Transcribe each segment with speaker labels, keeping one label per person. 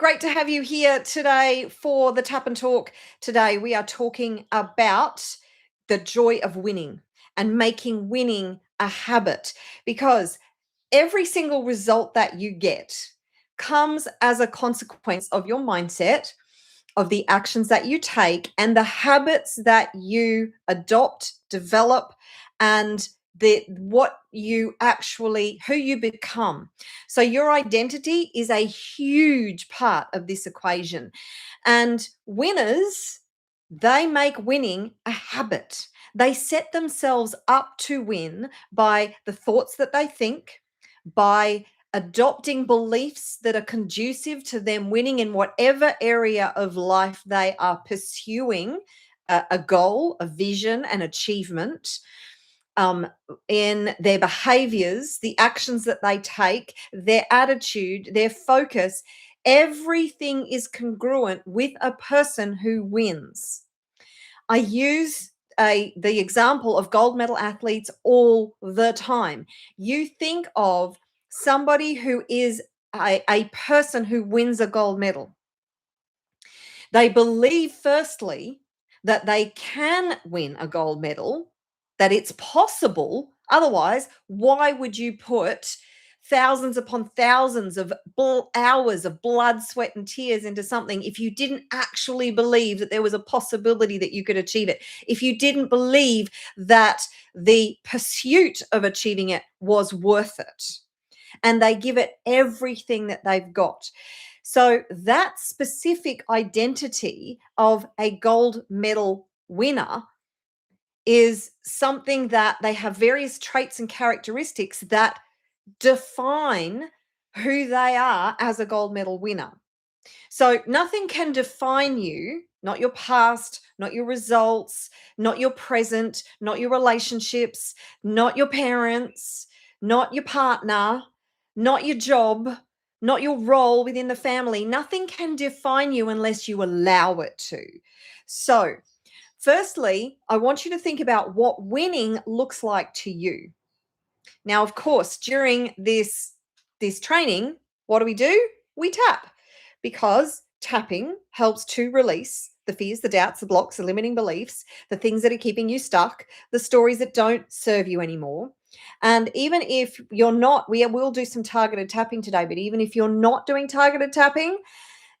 Speaker 1: Great to have you here today for the Tap and Talk. Today, we are talking about the joy of winning and making winning a habit because every single result that you get comes as a consequence of your mindset, of the actions that you take, and the habits that you adopt, develop, and what you actually who you become. So your identity is a huge part of this equation, and winners, they make winning a habit. They set themselves up to win by the thoughts that they think, by adopting beliefs that are conducive to them winning in whatever area of life they are pursuing a goal, a vision, an achievement. In their behaviors, the actions that they take, their attitude, their focus, everything is congruent with a person who wins. I use the example of gold medal athletes all the time. You think of somebody who is a person who wins a gold medal. They believe, firstly, that they can win a gold medal, that it's possible. Otherwise, why would you put thousands upon thousands of hours of blood, sweat, and tears into something if you didn't actually believe that there was a possibility that you could achieve it? If you didn't believe that the pursuit of achieving it was worth it, and they give it everything that they've got. So that specific identity of a gold medal winner is something that they have various traits and characteristics that define who they are as a gold medal winner. So nothing can define you, not your past, not your results, not your present, not your relationships, not your parents, not your partner, not your job, not your role within the family. Nothing can define you unless you allow it to. So, firstly, I want you to think about what winning looks like to you. Now, of course, during this training, what do? We tap, because tapping helps to release the fears, the doubts, the blocks, the limiting beliefs, the things that are keeping you stuck, the stories that don't serve you anymore. And even if you're not, we will do some targeted tapping today, but even if you're not doing targeted tapping,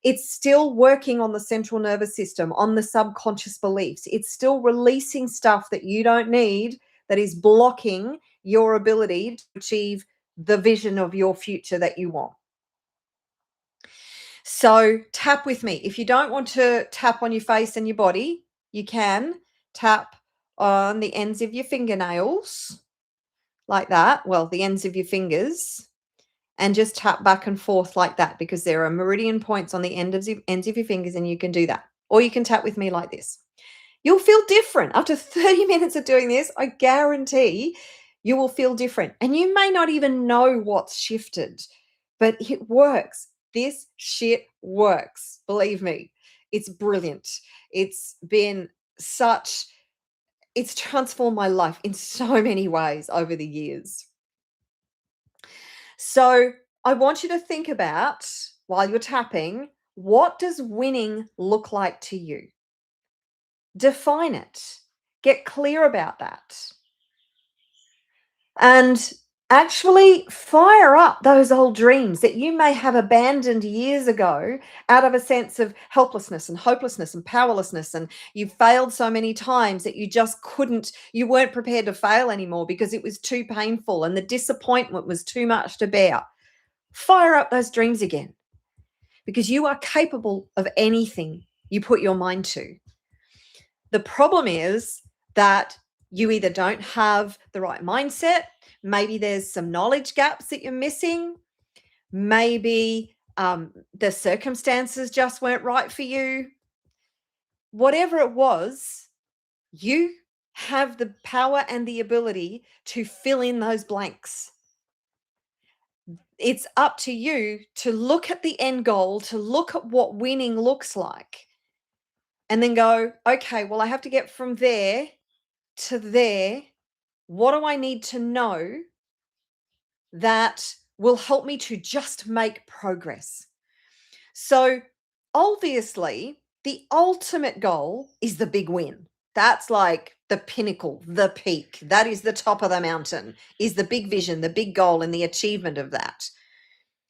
Speaker 1: it's still working on the central nervous system, on the subconscious beliefs. It's still releasing stuff that you don't need, that is blocking your ability to achieve the vision of your future that you want. So tap with me. If you don't want to tap on your face and your body, you can tap on the ends of your fingernails like that. Well, the ends of your fingers, and just tap back and forth like that, because there are meridian points on the ends of your fingers, and you can do that. Or you can tap with me like this. You'll feel different. After 30 minutes of doing this, I guarantee you will feel different. And you may not even know what's shifted, but it works. This shit works. Believe me, it's brilliant. It's transformed my life in so many ways over the years. So I want you to think about, while you're tapping, what does winning look like to you? Define it. Get clear about that. And actually fire up those old dreams that you may have abandoned years ago out of a sense of helplessness and hopelessness and powerlessness. And you failed so many times that you weren't prepared to fail anymore because it was too painful and the disappointment was too much to bear. Fire up those dreams again, because you are capable of anything you put your mind to. The problem is that you either don't have the right mindset, maybe there's some knowledge gaps that you're missing, maybe the circumstances just weren't right for you. Whatever it was, you have the power and the ability to fill in those blanks. It's up to you to look at the end goal, to look at what winning looks like, and then go, okay, well, I have to get from there to there. What do I need to know that will help me to just make progress? So, obviously, the ultimate goal is the big win. That's like the pinnacle, the peak. That is the top of the mountain, is the big vision, the big goal, and the achievement of that.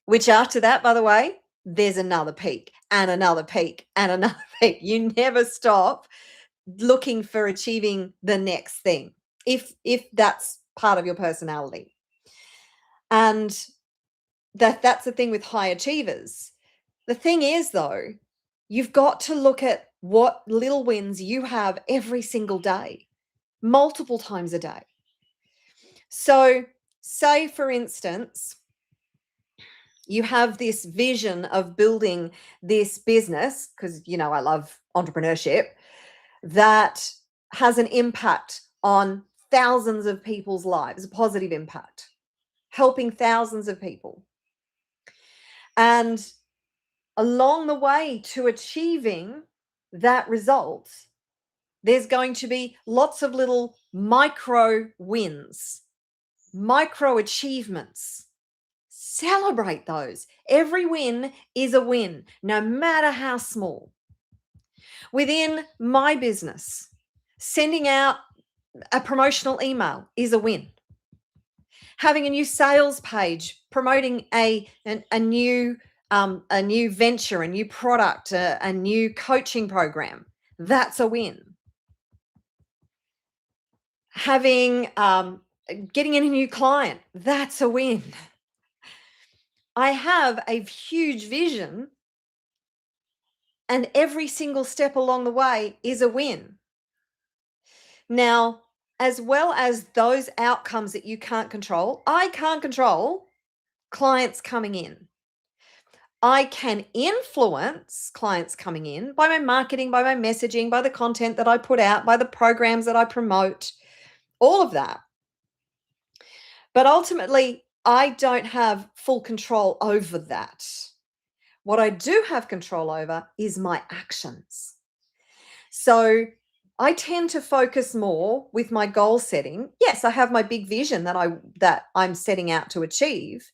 Speaker 1: Which after that, by the way, there's another peak and another peak and another peak. You never stop looking for achieving the next thing if that's part of your personality. And that's the thing with high achievers. The thing is, though, you've got to look at what little wins you have every single day, multiple times a day. So, say for instance, you have this vision of building this business, because I love entrepreneurship, that has an impact on thousands of people's lives, a positive impact, helping thousands of people. And along the way to achieving that result, there's going to be lots of little micro wins, micro achievements. Celebrate those. Every win is a win, no matter how small. Within my business, sending out a promotional email is a win. Having a new sales page, promoting a new venture, a new product, a new coaching program, that's a win. Having getting in a new client, that's a win. I have a huge vision, and every single step along the way is a win. Now, as well as those outcomes that you can't control, I can't control clients coming in. I can influence clients coming in by my marketing, by my messaging, by the content that I put out, by the programs that I promote, all of that. But ultimately, I don't have full control over that. What I do have control over is my actions. So I tend to focus more with my goal setting. Yes, I have my big vision that I'm setting out to achieve.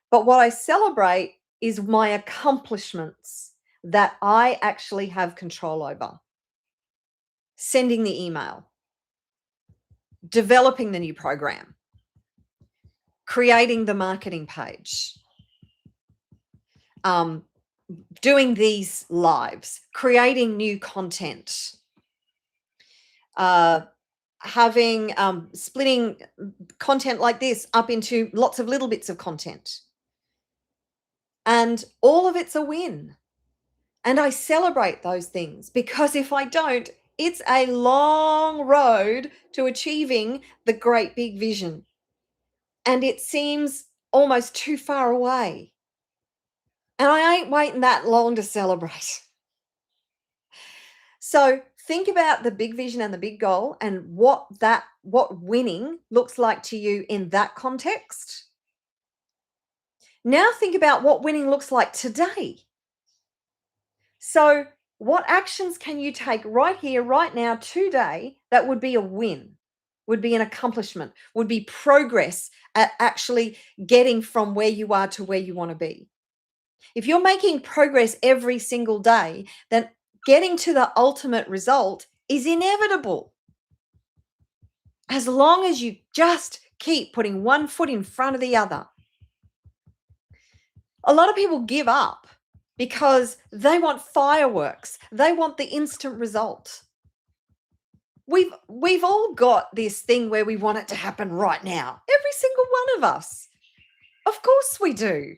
Speaker 1: But what I celebrate is my accomplishments that I actually have control over. Sending the email, developing the new program, creating the marketing page, doing these lives, creating new content, having splitting content like this up into lots of little bits of content. And all of it's a win. And I celebrate those things, because if I don't, it's a long road to achieving the great big vision. And it seems almost too far away. And I ain't waiting that long to celebrate. So think about the big vision and the big goal and what winning looks like to you in that context. Now think about what winning looks like today. So what actions can you take right here, right now, today that would be a win, would be an accomplishment, would be progress at actually getting from where you are to where you want to be? If you're making progress every single day, then getting to the ultimate result is inevitable. As long as you just keep putting one foot in front of the other. A lot of people give up because they want fireworks. They want the instant result. We've all got this thing where we want it to happen right now. Every single one of us. Of course we do.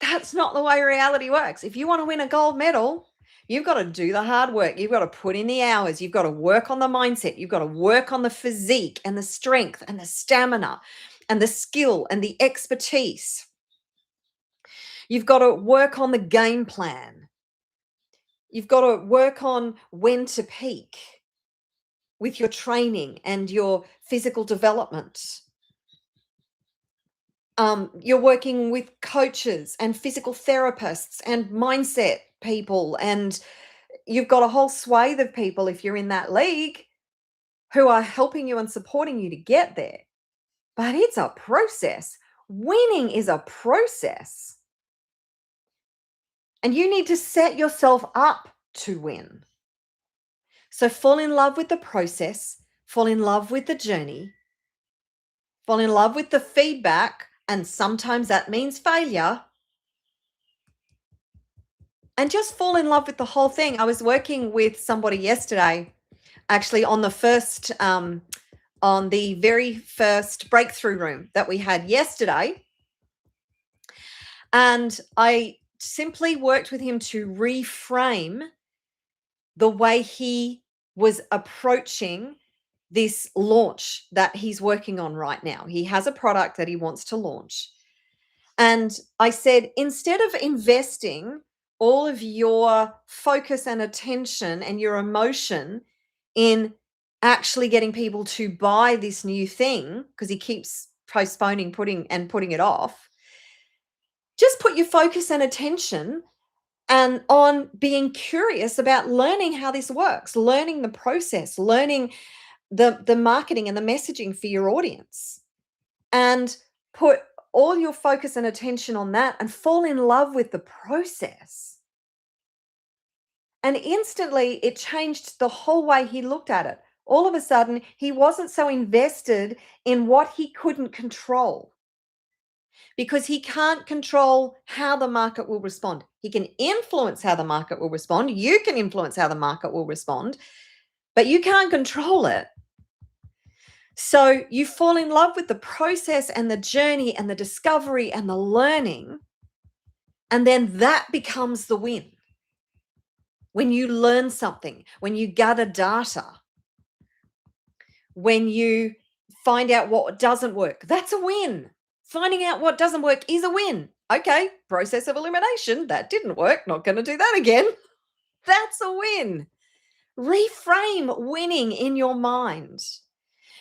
Speaker 1: That's not the way reality works. If you want to win a gold medal, you've got to do the hard work. You've got to put in the hours. You've got to work on the mindset. You've got to work on the physique and the strength and the stamina and the skill and the expertise. You've got to work on the game plan. You've got to work on when to peak with your training and your physical development. You're working with coaches and physical therapists and mindset people, and you've got a whole swathe of people, if you're in that league, who are helping you and supporting you to get there. But it's a process. Winning is a process. And you need to set yourself up to win. So fall in love with the process, fall in love with the journey, fall in love with the feedback, and sometimes that means failure. And just fall in love with the whole thing. I was working with somebody yesterday, actually on the very first breakthrough room that we had yesterday. And I simply worked with him to reframe the way he was approaching this launch that he's working on right now. He has a product that he wants to launch. And I said, instead of investing all of your focus and attention and your emotion in actually getting people to buy this new thing, because he keeps postponing putting it off, just put your focus and attention and on being curious about learning how this works, learning the process, learning the marketing and the messaging for your audience, and put all your focus and attention on that and fall in love with the process. And instantly it changed the whole way he looked at it. All of a sudden, he wasn't so invested in what he couldn't control, because he can't control how the market will respond. He can influence how the market will respond. You can influence how the market will respond, but you can't control it. So you fall in love with the process and the journey and the discovery and the learning, and then that becomes the win. When you learn something, when you gather data, when you find out what doesn't work, that's a win. Finding out what doesn't work is a win. Okay, process of elimination, that didn't work, not going to do that again. That's a win. Reframe winning in your mind,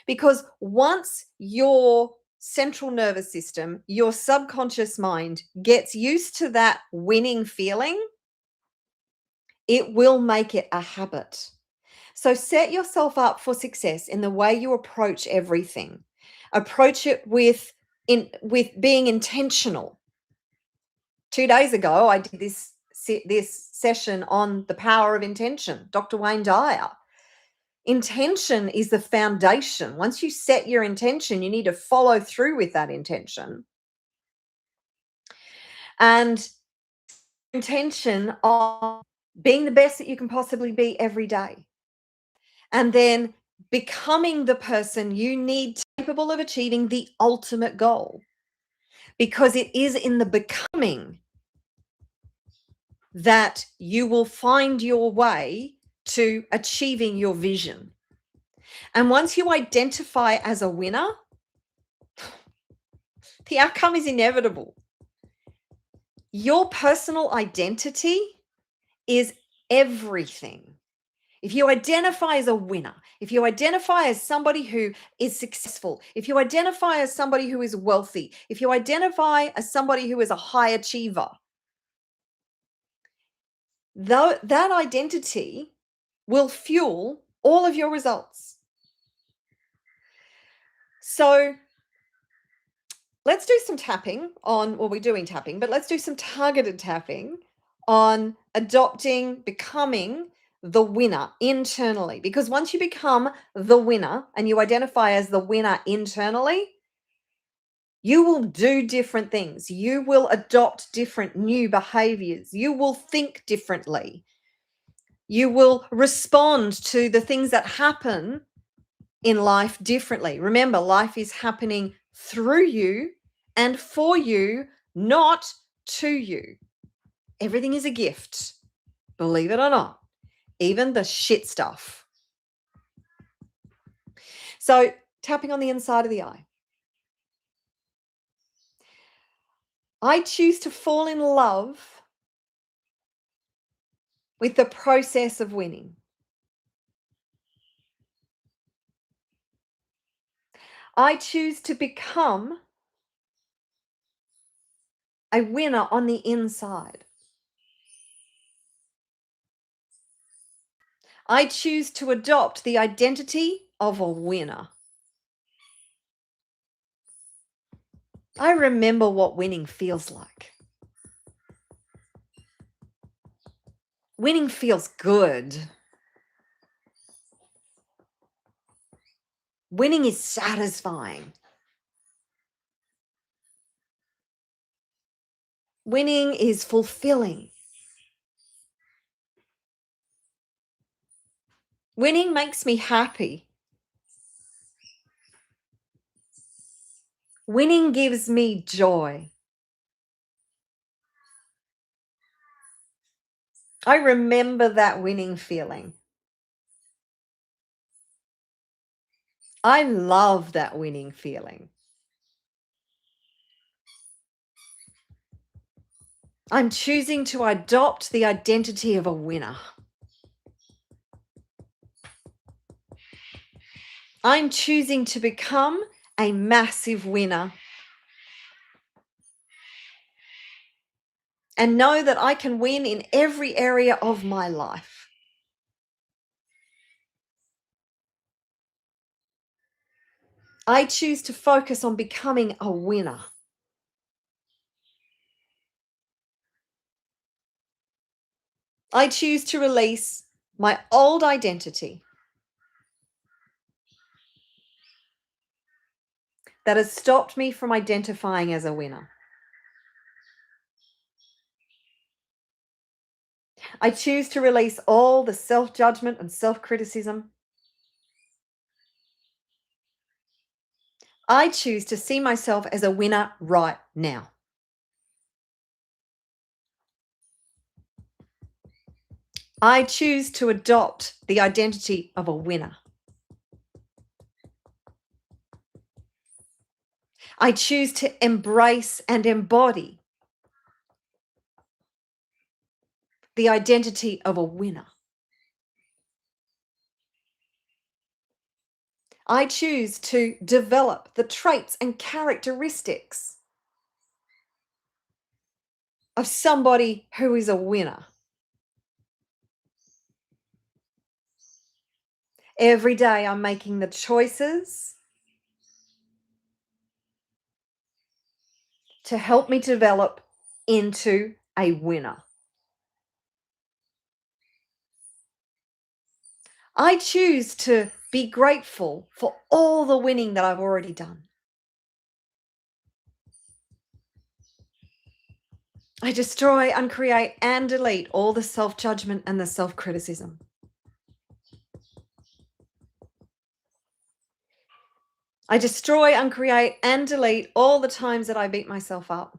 Speaker 1: because once your central nervous system, your subconscious mind gets used to that winning feeling, it will make it a habit. So set yourself up for success in the way you approach everything. Approach it with being intentional. 2 days ago, I did this session on the power of intention, Dr. Wayne Dyer. Intention is the foundation. Once you set your intention, you need to follow through with that intention. And intention on being the best that you can possibly be every day. And then becoming the person you need, capable of achieving the ultimate goal. Because it is in the becoming that you will find your way to achieving your vision. And once you identify as a winner, the outcome is inevitable. Your personal identity is everything. If you identify as a winner, if you identify as somebody who is successful, if you identify as somebody who is wealthy, if you identify as somebody who is a high achiever, though that identity will fuel all of your results. So let's do some tapping on, well, we're doing tapping, but let's do some targeted tapping on becoming the winner internally. Because once you become the winner and you identify as the winner internally, you will do different things. You will adopt different new behaviors. You will think differently. You will respond to the things that happen in life differently. Remember, life is happening through you and for you, not to you. Everything is a gift, believe it or not, even the shit stuff. So, tapping on the inside of the eye. I choose to fall in love with the process of winning. I choose to become a winner on the inside. I choose to adopt the identity of a winner. I remember what winning feels like. Winning feels good. Winning is satisfying. Winning is fulfilling. Winning makes me happy. Winning gives me joy. I remember that winning feeling. I love that winning feeling. I'm choosing to adopt the identity of a winner. I'm choosing to become a massive winner and know that I can win in every area of my life. I choose to focus on becoming a winner. I choose to release my old identity that has stopped me from identifying as a winner. I choose to release all the self-judgment and self-criticism. I choose to see myself as a winner right now. I choose to adopt the identity of a winner. I choose to embrace and embody the identity of a winner. I choose to develop the traits and characteristics of somebody who is a winner. Every day I'm making the choices to help me develop into a winner. I choose to be grateful for all the winning that I've already done. I destroy, uncreate, and delete all the self-judgment and the self-criticism. I destroy, uncreate, and delete all the times that I beat myself up.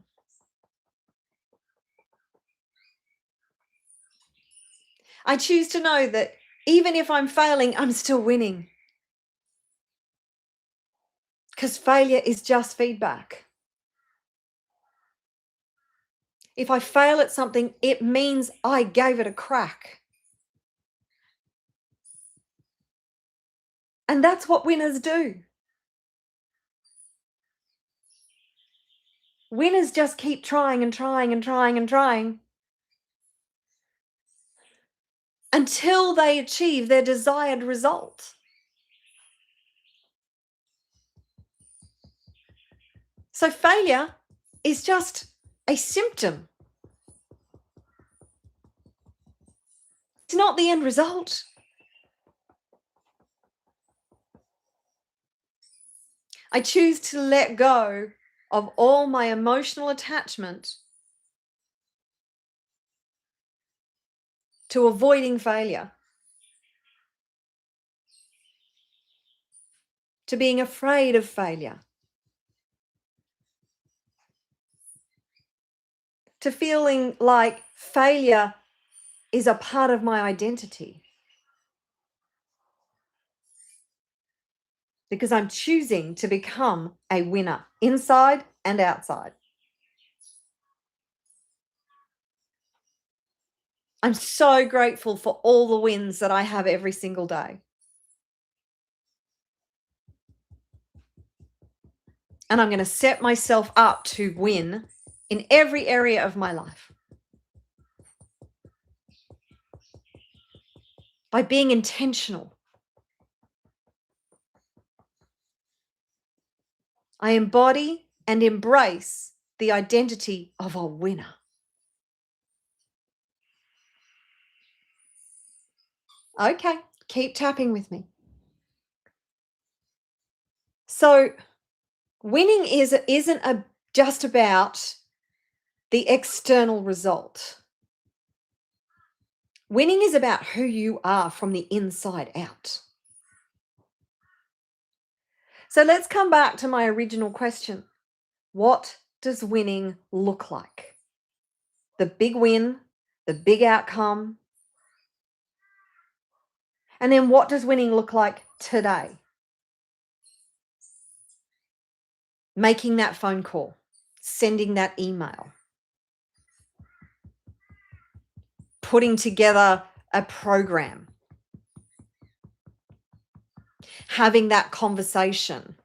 Speaker 1: I choose to know that even if I'm failing, I'm still winning. Because failure is just feedback. If I fail at something, it means I gave it a crack. And that's what winners do. Winners just keep trying and trying and trying and trying until they achieve their desired result. So failure is just a symptom. It's not the end result. I choose to let go of all my emotional attachment to avoiding failure, to being afraid of failure, to feeling like failure is a part of my identity. Because I'm choosing to become a winner inside and outside. I'm so grateful for all the wins that I have every single day. And I'm going to set myself up to win in every area of my life by being intentional. I embody and embrace the identity of a winner. Okay, keep tapping with me. So, winning isn't just about the external result. Winning is about who you are from the inside out. So let's come back to my original question. What does winning look like? The big win, the big outcome. And then what does winning look like today? Making that phone call, sending that email, putting together a program, having that conversation,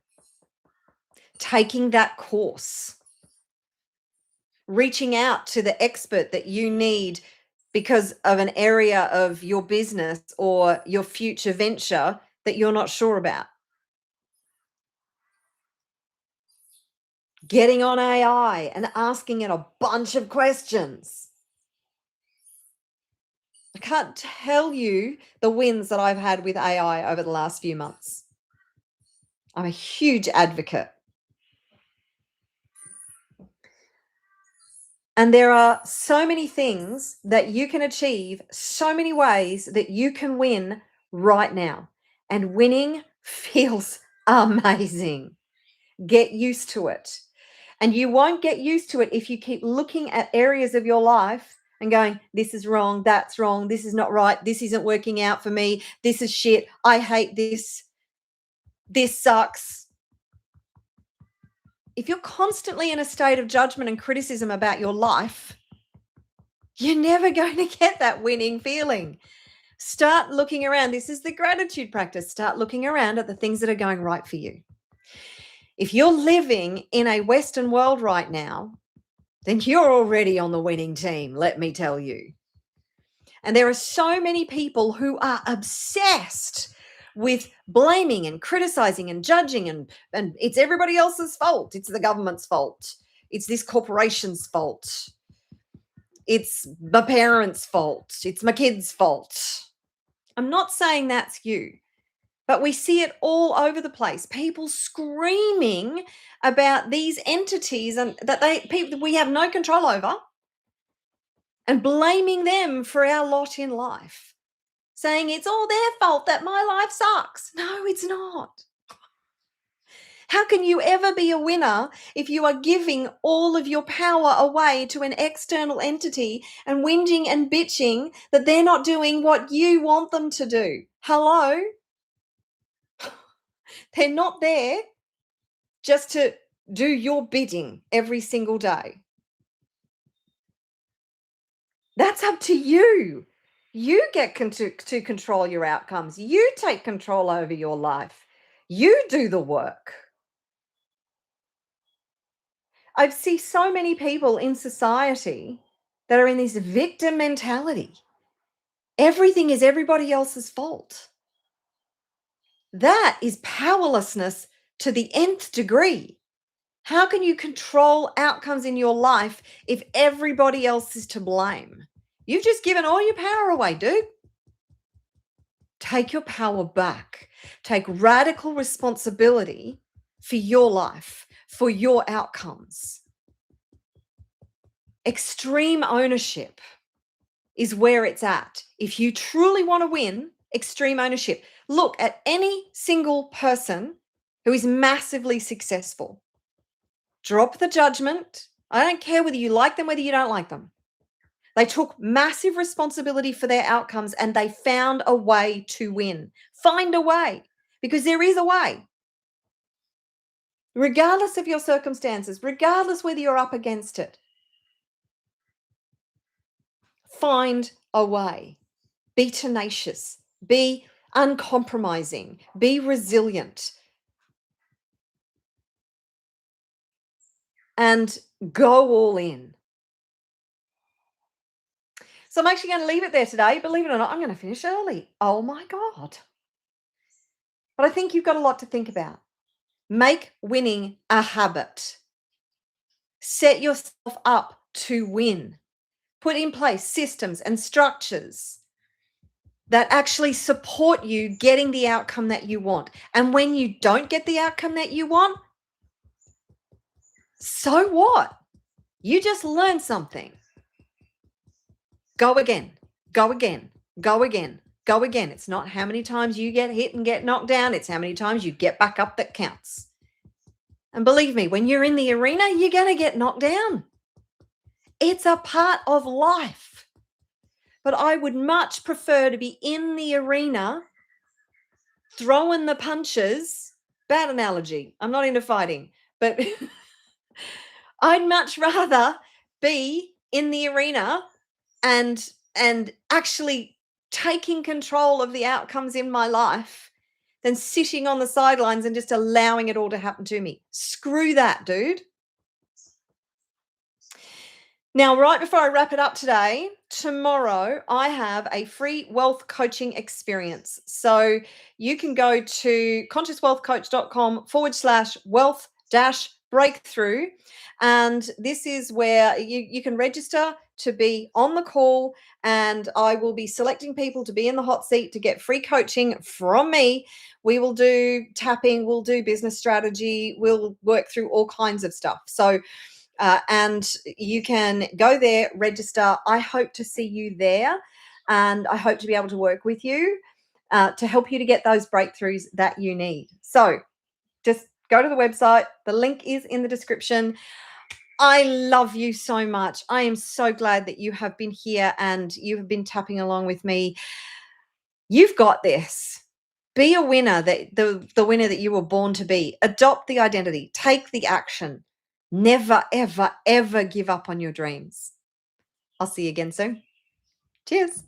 Speaker 1: taking that course, reaching out to the expert that you need because of an area of your business or your future venture that you're not sure about. Getting on AI and asking it a bunch of questions. I can't tell you the wins that I've had with AI over the last few months. I'm a huge advocate. And there are so many things that you can achieve, so many ways that you can win right now. And winning feels amazing. Get used to it. And you won't get used to it if you keep looking at areas of your life and going, this is wrong, that's wrong, this is not right, this isn't working out for me, this is shit, I hate this sucks. If you're constantly in a state of judgment and criticism about your life, you're never going to get that winning feeling. Start looking around. This is the gratitude practice. Start looking around at the things that are going right for you. If you're living in a Western world right now, then you're already on the winning team, let me tell you. And there are so many people who are obsessed with blaming and criticizing and judging, and it's everybody else's fault. It's the government's fault. It's this corporation's fault. It's my parents' fault. It's my kids' fault. I'm not saying that's you, but we see it all over the place. People screaming about these entities and that we have no control over, and blaming them for our lot in life, saying it's all their fault that my life sucks. No, it's not. How can you ever be a winner if you are giving all of your power away to an external entity and whinging and bitching that they're not doing what you want them to do? Hello? They're not there just to do your bidding every single day. That's up to you. You get to control your outcomes. You take control over your life. You do the work. I see so many people in society that are in this victim mentality. Everything is everybody else's fault. That is powerlessness to the nth degree. How can you control outcomes in your life if everybody else is to blame? You've just given all your power away, dude. Take your power back. Take radical responsibility for your life, for your outcomes. Extreme ownership is where it's at. If you truly want to win, extreme ownership. Look at any single person who is massively successful. Drop the judgment. I don't care whether you like them, whether you don't like them. They took massive responsibility for their outcomes and they found a way to win. Find a way, because there is a way. Regardless of your circumstances, regardless whether you're up against it, find a way. Be tenacious, be uncompromising, be resilient, and go all in. So I'm actually going to leave it there today. Believe it or not, I'm going to finish early. Oh my God. But I think you've got a lot to think about. Make winning a habit. Set yourself up to win. Put in place systems and structures. that actually support you getting the outcome that you want. And when you don't get the outcome that you want, so what? You just learned something. Go again, go again, go again, go again. It's not how many times you get hit and get knocked down, it's how many times you get back up that counts. And believe me, when you're in the arena, you're going to get knocked down. It's a part of life. But I would much prefer to be in the arena throwing the punches. Bad analogy. I'm not into fighting, but I'd much rather be in the arena and actually taking control of the outcomes in my life than sitting on the sidelines and just allowing it all to happen to me. Screw that, dude. Now, right before I wrap it up today, tomorrow I have a free wealth coaching experience. So you can go to consciouswealthcoach.com/wealth breakthrough. And this is where you can register to be on the call. And I will be selecting people to be in the hot seat to get free coaching from me. We will do tapping, we'll do business strategy, we'll work through all kinds of stuff. So and you can go there, register. I hope to see you there, and I hope to be able to work with you to help you to get those breakthroughs that you need. So just go to the website. The link is in the description. I love you so much. I am so glad that you have been here and you have been tapping along with me. You've got this. Be a winner, that the winner that you were born to be. Adopt the identity. Take the action. Never, ever, ever give up on your dreams. I'll see you again soon. Cheers.